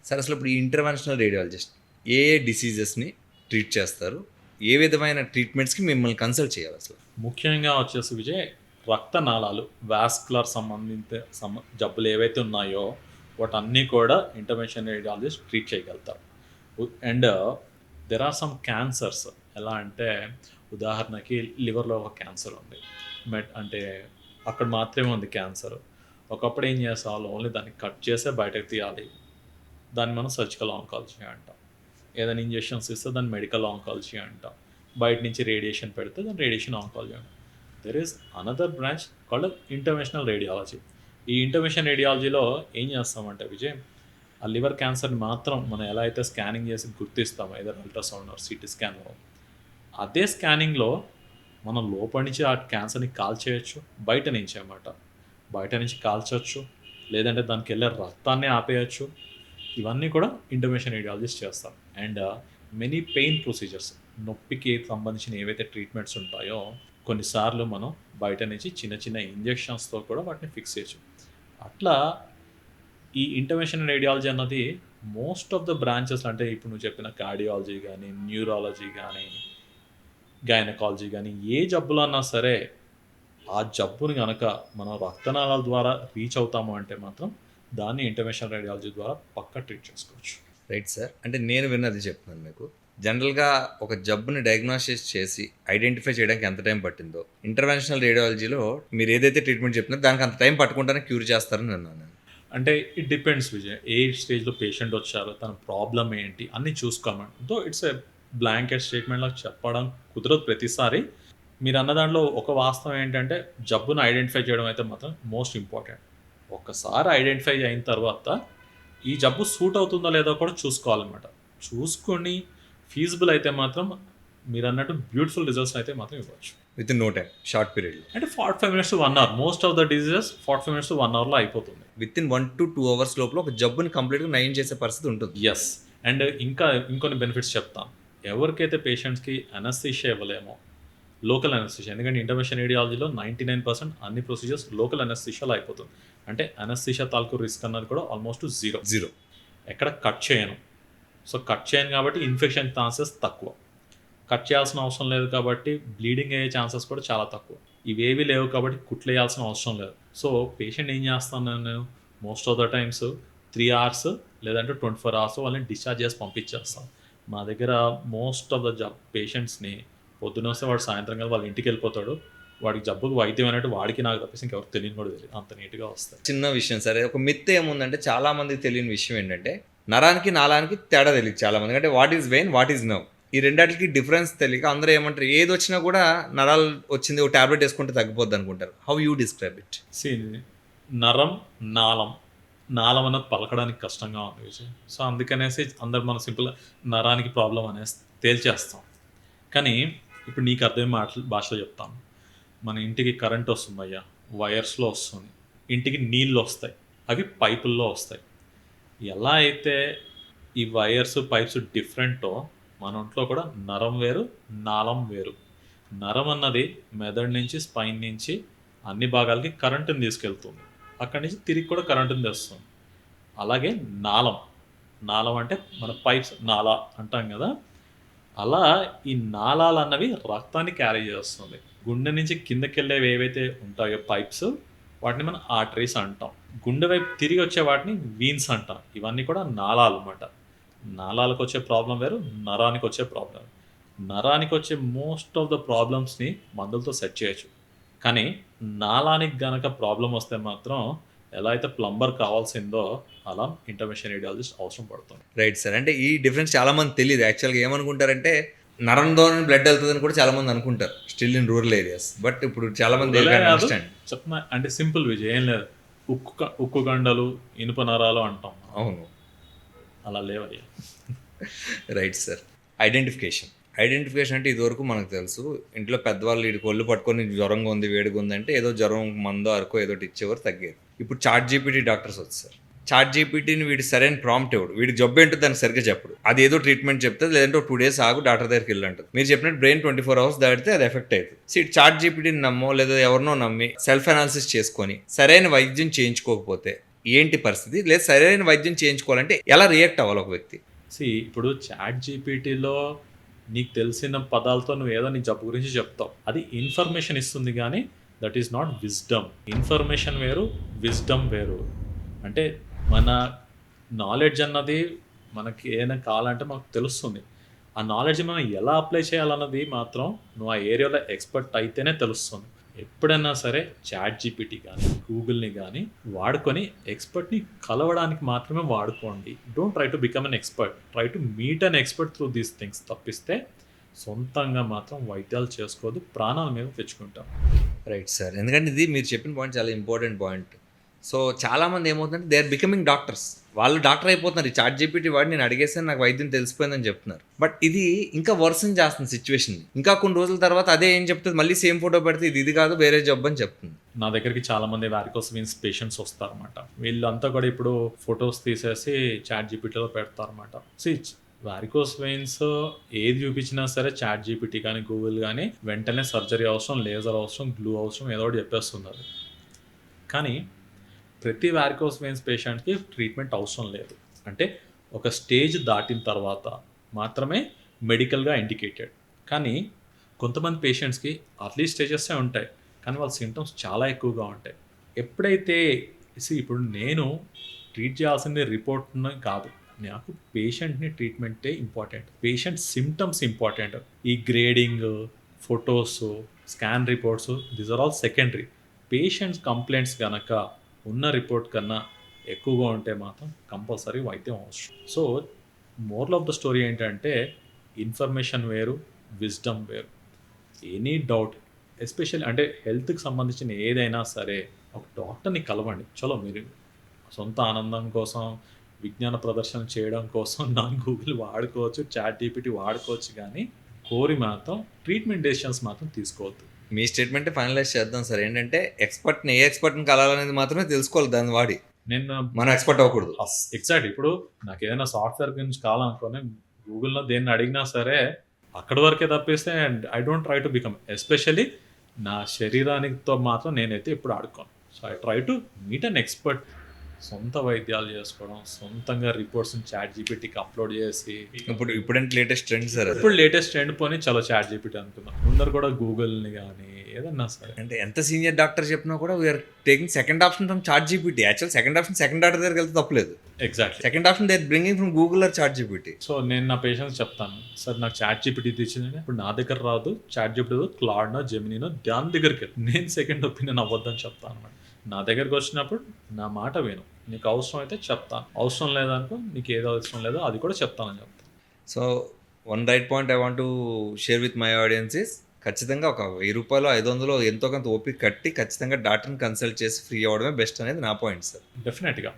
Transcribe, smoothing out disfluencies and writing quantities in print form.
Sir అసలు ఇప్పుడు ఈ ఇంటర్వెన్షనల్ రేడియాలజిస్ట్ ఏ డిసీజెస్ని ట్రీట్ చేస్తారు, ఏ విధమైన ట్రీట్మెంట్స్కి మిమ్మల్ని కన్సల్ట్ చేయాలి అసలు? ముఖ్యంగా వచ్చేసి విజయ్, రక్తనాళాలు వాస్కులర్ సంబంధిత జబ్బులు ఏవైతే ఉన్నాయో వాటన్నీ కూడా ఇంటర్వెన్షన్ రేడియాలజిస్ట్ ట్రీట్ చేయగలుగుతారు. And there are some cancers. ఎలా అంటే ఉదాహరణకి లివర్లో ఒక క్యాన్సర్ ఉంది, అంటే అక్కడ మాత్రమే ఉంది క్యాన్సర్. ఒకప్పుడు ఏం చేసేవాళ్ళు, ఓన్లీ దాన్ని కట్ చేసే బయటకు తీయాలి, దాన్ని మనం సర్జికల్ ఆంకాలజీ అంటాం. ఏదైనా ఇంజెక్షన్స్ ఇస్తే దాన్ని మెడికల్ ఆంకాలజీ అంటాం. బయట నుంచి రేడియేషన్ పెడితే దాన్ని రేడియేషన్ ఆంకాలజీ అంటాం. There is another branch called interventional radiology. ఈ ఇంటర్వెన్షన్ రేడియాలజీలో ఏం చేస్తామంటే విజయ్, ఆ లివర్ క్యాన్సర్ని మాత్రం మనం ఎలా అయితే స్కానింగ్ చేసి గుర్తిస్తామో, ఏదో అల్ట్రాసౌండ్ ఆర్ సిటీ స్కాన్లో, అదే స్కానింగ్లో మనం లోపల నుంచి ఆ క్యాన్సర్ని కాల్ చేయొచ్చు, బయట నుంచి అన్నమాట. బయట నుంచి కాల్చవచ్చు, లేదంటే దానికి వెళ్ళే రక్తాన్ని ఆపేయచ్చు. ఇవన్నీ కూడా ఇంటర్వెన్షన్ రేడియాలజిస్ట్ చేస్తారు. అండ్ మెనీ పెయిన్ ప్రొసీజర్స్, నొప్పికి సంబంధించిన ఏవైతే ట్రీట్మెంట్స్ ఉంటాయో కొన్నిసార్లు మనం బయట నుంచి చిన్న చిన్న ఇంజెక్షన్స్తో కూడా వాటిని ఫిక్స్ చేయొచ్చు. అట్లా ఈ ఇంటర్వెన్షన్ రేడియాలజీ అన్నది మోస్ట్ ఆఫ్ ద బ్రాంచెస్, అంటే ఇప్పుడు నువ్వు చెప్పిన కార్డియాలజీ కానీ, న్యూరాలజీ కానీ, గైనకాలజీ కానీ, ఏ జబ్బులు అన్నా సరే ఆ జబ్బుని కనుక మనం రక్తనాళాల ద్వారా రీచ్ అవుతాము అంటే మాత్రం దాన్ని ఇంటర్వెన్షనల్ రేడియాలజీ ద్వారా పక్కా ట్రీట్ చేసుకోవచ్చు. Right sir. అంటే నేను విన్నది చెప్తున్నాను మీకు. జనరల్గా ఒక జబ్బుని డయాగ్నోసిస్ చేసి ఐడెంటిఫై చేయడానికి ఎంత టైం పట్టిందో, ఇంటర్వెన్షనల్ రేడియాలజీలో మీరు ఏదైతే ట్రీట్మెంట్ చెప్తున్నారో దానికి అంత టైం పట్టుకుంటానే క్యూర్ చేస్తారని విన్నాను నేను. అంటే ఇట్ డిపెండ్స్ విజయ్, ఏ స్టేజ్లో పేషెంట్ వచ్చారో, తన ప్రాబ్లం ఏంటి అన్నీ చూసుకోమంటే. దో ఇట్స్ ఏ బ్లాంకెట్ స్టేట్మెంట్లో చెప్పడం కుదరదు ప్రతిసారి. మీరు అన్న దాంట్లో ఒక వాస్తవం ఏంటంటే, జబ్బును ఐడెంటిఫై చేయడం అయితే మాత్రం మోస్ట్ ఇంపార్టెంట్. ఒక్కసారి ఐడెంటిఫై అయిన తర్వాత ఈ జబ్బు సూట్ అవుతుందో లేదో కూడా చూసుకోవాలన్నమాట. చూసుకొని ఫీజిబుల్ అయితే మాత్రం మీరు అన్నట్టు బ్యూటిఫుల్ రిజల్ట్స్ అయితే మాత్రం ఇవ్వచ్చు within no time, short పీరియడ్లో. అంటే 45 minutes to 1 hour. Most of the diseases 45 minutes to 1 hourలో అయిపోతుంది. విత్ ఇన్ 1 to 2 hours లోపల ఒక జబ్బుని కంప్లీట్గా నయం చేసే పరిస్థితి ఉంటుంది. ఎస్. అండ్ ఇంకొన్ని బెనిఫిట్స్ చెప్తాను. ఎవరికైతే పేషెంట్స్కి అనస్థీషియా ఇవ్వలేమో, లోకల్ అనస్థీషియా, ఎందుకంటే ఇంటర్వెన్షన్ రేడియాలజీలో 99% అన్ని ప్రొసీజర్స్ లోకల్ అనస్థీషియాలో అయిపోతుంది. అంటే అనస్థీషియా తాలూకు రిస్క్ అన్నది కూడా ఆల్మోస్ట్ జీరో. ఎక్కడ కట్ చేయను. సో కట్ చేయను కాబట్టి ఇన్ఫెక్షన్ ఛాన్సెస్ తక్కువ. కట్ చేయాల్సిన అవసరం లేదు కాబట్టి బ్లీడింగ్ అయ్యే ఛాన్సెస్ కూడా చాలా తక్కువ. ఇవేవి లేవు కాబట్టి కుట్లు వేయాల్సిన అవసరం లేదు. సో పేషెంట్ ఏం చేస్తాను నేను most of the times 3 hours లేదంటే 24 hours వాళ్ళని డిశ్చార్జ్ చేసి పంపించేస్తాను. మా దగ్గర మోస్ట్ ఆఫ్ ద పేషెంట్స్ని పొద్దున వస్తే వాడు సాయంత్రం కదా వాళ్ళ ఇంటికి వెళ్ళిపోతాడు. వాడికి జబ్బుకు వైద్యం అనేది వాడికి నాకు తప్పేసి ఇంకెవరికి తెలియని కూడా తెలియదు, అంత నీట్గా వస్తాయి. చిన్న విషయం సరే, ఒక మిత్ ఏముందంటే చాలా మందికి తెలియని విషయం ఏంటంటే, నరానికి నాలానికి తేడా తెలియదు చాలా మంది. అంటే what is vein, what is nerve, ఈ రెండాటికి డిఫరెన్స్ తెలియక అందరూ ఏమంటారు, ఏది వచ్చినా కూడా నరాలు వచ్చింది ఒక టాబ్లెట్ వేసుకుంటే తగ్గిపోద్ది అనుకుంటారు. How you describe it? నరం, నాళం అన్నది పలకడానికి కష్టంగా ఉంది విజయ్. సో అందుకనేసి అందరు మనం సింపుల్గా నరానికి ప్రాబ్లం అనేసి తేల్చేస్తాం. కానీ ఇప్పుడు నీకు అర్థమయ్యే భాషలో చెప్తాను. మన ఇంటికి కరెంట్ వస్తుంది అయ్యా, వైర్స్లో వస్తుంది. ఇంటికి నీళ్ళు వస్తాయి, అవి పైపుల్లో వస్తాయి. ఎలా అయితే ఈ వైర్స్ పైప్స్ డిఫరెంటో మన ఒంట్లో కూడా నరం వేరు, నాళం వేరు. నరం అన్నది మెదడు నుంచి, స్పైన్ నుంచి అన్ని భాగాలకి కరెంటుని తీసుకెళ్తుంది. అక్కడి నుంచి తిరిగి కూడా కరెంటుని తెస్తుంది. అలాగే నాళం అంటే మన పైప్స్, నాళ అంటాం కదా, అలా ఈ నాళాలు అన్నవి రక్తాన్ని క్యారీ చేస్తుంది. గుండె నుంచి కిందకి వెళ్ళేవి ఏవైతే ఉంటాయో పైప్స్, వాటిని మనం ఆర్టరీస్ అంటాం. గుండె వైపు తిరిగి వచ్చే వాటిని వీన్స్ అంటాం. ఇవన్నీ కూడా నాళాలు అన్నమాట. నాళాలకు వచ్చే ప్రాబ్లం వేరు, నరానికి వచ్చే ప్రాబ్లం. నరానికి వచ్చే మోస్ట్ ఆఫ్ ద ప్రాబ్లమ్స్ని మందులతో సెట్ చేయొచ్చు. కానీ నాళానికి గనక ప్రాబ్లం వస్తే మాత్రం ఎలా అయితే ప్లంబర్ కావాల్సిందో అలా ఇంటర్వెన్షన్ రేడియాలజిస్ట్ అవసరం పడుతుంది. Right sir. అంటే ఈ డిఫరెన్స్ చాలా మంది తెలియదు. యాక్చువల్గా ఏమనుకుంటారంటే నరంలో బ్లడ్ వెళ్తుందని కూడా చాలా మంది అనుకుంటారు, still in rural areas. But ఇప్పుడు చాలా మంది చెప్తున్నా అంటే సింపుల్ విజయ్, ఏం లేదు. ఉక్కు గండలు, ఇనుప నరాలు అంటాం. అవును, అలా లేవయ్యా. Right sir. ఐడెంటిఫికేషన్ అంటే ఇదివరకు మనకు తెలుసు, ఇంట్లో పెద్దవాళ్ళు వీడికి ఒళ్ళు పట్టుకొని జ్వరంగా ఉంది, వేడిగా ఉందంటే ఏదో జ్వరం మందో అరకో ఏదో ఇచ్చేవారు, తగ్గేది. ఇప్పుడు చాట్ జీపీటీ డాక్టర్స్ వచ్చారు. చాట్ జీపీటీని వీడి సరైన ప్రాంప్ట్ ఇవ్వడు, వీడి జబ్బు ఏంటో దానికి సరిగ్గా చెప్పడు. అది ఏదో ట్రీట్మెంట్ చెప్తుంది, లేదంటే 2 days ఆగు డాక్టర్ దగ్గరికి వెళ్ళంటుంది. మీరు చెప్పినట్టు బ్రెయిన్ 24 hours దాటితే అది ఎఫెక్ట్ అవుతుంది. సో ఇటు చాట్ జీపీటీని నమ్మో లేదా ఎవరినో నమ్మి సెల్ఫ్ అనాలిసిస్ చేసుకొని సరైన వైద్యం చేయించుకోకపోతే ఏంటి పరిస్థితి, లేదు సరైన వైద్యం చేయించుకోవాలంటే ఎలా రియాక్ట్ అవ్వాలి ఒక వ్యక్తి? ఇప్పుడు చాట్ జీపీటీలో నీకు తెలిసిన పదాలతో నువ్వు ఏదో నీ జబ్బు గురించి చెప్తావు. అది ఇన్ఫర్మేషన్ ఇస్తుంది కానీ that is not wisdom. Information వేరు, విజ్డమ్ వేరు. అంటే మన నాలెడ్జ్ అన్నది మనకి ఏదైనా కావాలంటే మనకు తెలుస్తుంది. ఆ నాలెడ్జ్ మనం ఎలా అప్లై చేయాలన్నది మాత్రం నువ్వు ఆ ఏరియాలో ఎక్స్పర్ట్ అయితేనే తెలుస్తుంది. ఎప్పుడైనా సరే చాట్ జీపీటీ కానీ గూగుల్ని కానీ వాడుకొని ఎక్స్పర్ట్ని కలవడానికి మాత్రమే వాడుకోండి. Don't try to become an expert, try to meet an expert through these things. తప్పిస్తే సొంతంగా మాత్రం వైద్యాలు చేసుకోవద్దు, ప్రాణాల మీద తెచ్చుకుంటాం. రైట్ సార్, ఎందుకంటే ఇది మీరు చెప్పిన పాయింట్ చాలా ఇంపార్టెంట్ పాయింట్. సో చాలామంది ఏమవుతుందంటే దే ఆర్ బికమింగ్ డాక్టర్స్, వాళ్ళు డాక్టర్ అయిపోతున్నారు. ఈ చాట్ జీపీటీ వాడి నేను అడిగేసాను నాకు వైద్యం తెలిసిపోయిందని చెప్తున్నారు. బట్ ఇది ఇంకా వర్సన్ చేస్తుంది సిచ్యువేషన్. ఇంకా కొన్ని రోజుల తర్వాత అదే ఏం చెప్తుంది, మళ్ళీ సేమ్ ఫోటో పెడితే ఇది కాదు వేరే జబ్బు అని చెప్తుంది. నా దగ్గరికి చాలామంది వారికోస్ వెయిన్స్ పేషెంట్స్ వస్తారన్నమాట. వీళ్ళంతా కూడా ఇప్పుడు ఫొటోస్ తీసేసి చాట్ జీపీటీలో పెడతారన్నమాట. వారికోస్ వెయిన్స్ ఏది చూపించినా సరే చాట్ జీపీటీ కానీ గూగుల్ కానీ వెంటనే సర్జరీ అవసరం, లేజర్ అవసరం, గ్లూ అవసరం, ఏదో ఒకటి చెప్పేస్తున్నారు. కానీ ప్రతి వారికోస్ వెయిన్స్ పేషెంట్కి ట్రీట్మెంట్ అవసరం లేదు. అంటే ఒక స్టేజ్ దాటిన తర్వాత మాత్రమే మెడికల్గా ఇండికేటెడ్. కానీ కొంతమంది పేషెంట్స్కి అర్లీ స్టేజెస్సే ఉంటాయి, కానీ వాళ్ళ సింటమ్స్ చాలా ఎక్కువగా ఉంటాయి. ఎప్పుడైతే ఇప్పుడు నేను ట్రీట్ చేయాల్సింది రిపోర్ట్ని కాదు, నాకు పేషెంట్ని ట్రీట్మెంటే ఇంపార్టెంట్. Patient symptoms important. ఈ grading, photos, scan reports these are all secondary. Patients complaints కనుక ఉన్న రిపోర్ట్ కన్నా ఎక్కువగా ఉంటే మాత్రం కంపల్సరీ వైద్యం అవసరం. So moral of the story ఏంటంటే ఇన్ఫర్మేషన్ వేరు, విజ్డమ్ వేరు. ఎనీ డౌట్ ఎస్పెషల్లీ అంటే హెల్త్కి సంబంధించిన ఏదైనా సరే ఒక డాక్టర్ని కలవండి. చలో మీరు సొంత ఆనందం కోసం, విజ్ఞాన ప్రదర్శన చేయడం కోసం నా గూగుల్ వాడుకోవచ్చు, చాట్ జీపీటీ వాడుకోవచ్చు, కానీ కోరి మాత్రం ట్రీట్మెంట్ డెసిషన్స్ మాత్రం తీసుకోవద్దు. మీ స్టేట్మెంట్ ఫైనలైజ్ చేద్దాం సార్. ఏంటంటే ఎక్స్పర్ట్ని ఏ ఎక్స్పర్ట్ని కలాలనేది మాత్రమే తెలుసుకోవాలి, దాన్ని వాడి నేను మనం ఎక్స్పర్ట్ అవ్వకూడదు. ఎగ్జాక్ట్. ఇప్పుడు నాకు ఏదైనా సాఫ్ట్వేర్ గురించి కావాలనుకోని గూగుల్లో దేన్ని అడిగినా సరే అక్కడి వరకే తప్పిస్తే I don't try to become, especially నా శరీరానితో మాత్రం నేనైతే ఎప్పుడు ఆడుకోను. So I try to meet an expert. సొంత వైద్యాలు చేసుకోవడం, సొంతంగా రిపోర్ట్స్ని చాట్ జీపీటీకి అప్లోడ్ చేసి ఇప్పుడంటే లేటెస్ట్ ట్రెండ్ సార్. ఇప్పుడు లేటెస్ట్ ట్రెండ్ పోనీ చలో చాట్ జీపీటీ అనుకున్నాం. ముందరు కూడా గూగుల్ని కానీ ఏదన్నా సరే. అంటే ఎంత సీనియర్ డాక్టర్ చెప్పినా కూడా we are taking second option from ChatGPT. Actual second option second doctor దగ్గరికి వెళ్తే తప్పలేదు. Exactly. Second option they bringing from Google or ChatGPT. So నేను నా పేషెంట్స్ చెప్తాను, సార్ నాకు చాట్ జీపీటీ తెచ్చిందంటే ఇప్పుడు నా దగ్గర రాదు, చాట్ జీపీటీ క్లాడ్నో జెమినీనో దాని దగ్గరికి వెళ్ళి నేను సెకండ్ ఒపీనియన్ అవ్వద్దని చెప్తాను అనమాట. నా దగ్గరికి వచ్చినప్పుడు నా మాట విను, నీకు అవసరం అయితే చెప్తాను, అవసరం లేదనుకో నీకు ఏదో అవసరం లేదో అది కూడా చెప్తానని చెప్తాను. So one right point I want to share with my audience is, ఖచ్చితంగా ఒక 1000 రూపాయలు 500 ఎంతో కొంత ఓపిక కట్టి ఖచ్చితంగా డాక్టర్ని కన్సల్ట్ చేసి ఫ్రీ అవ్వడమే బెస్ట్ అనేది నా పాయింట్ సార్. డెఫినెట్గా.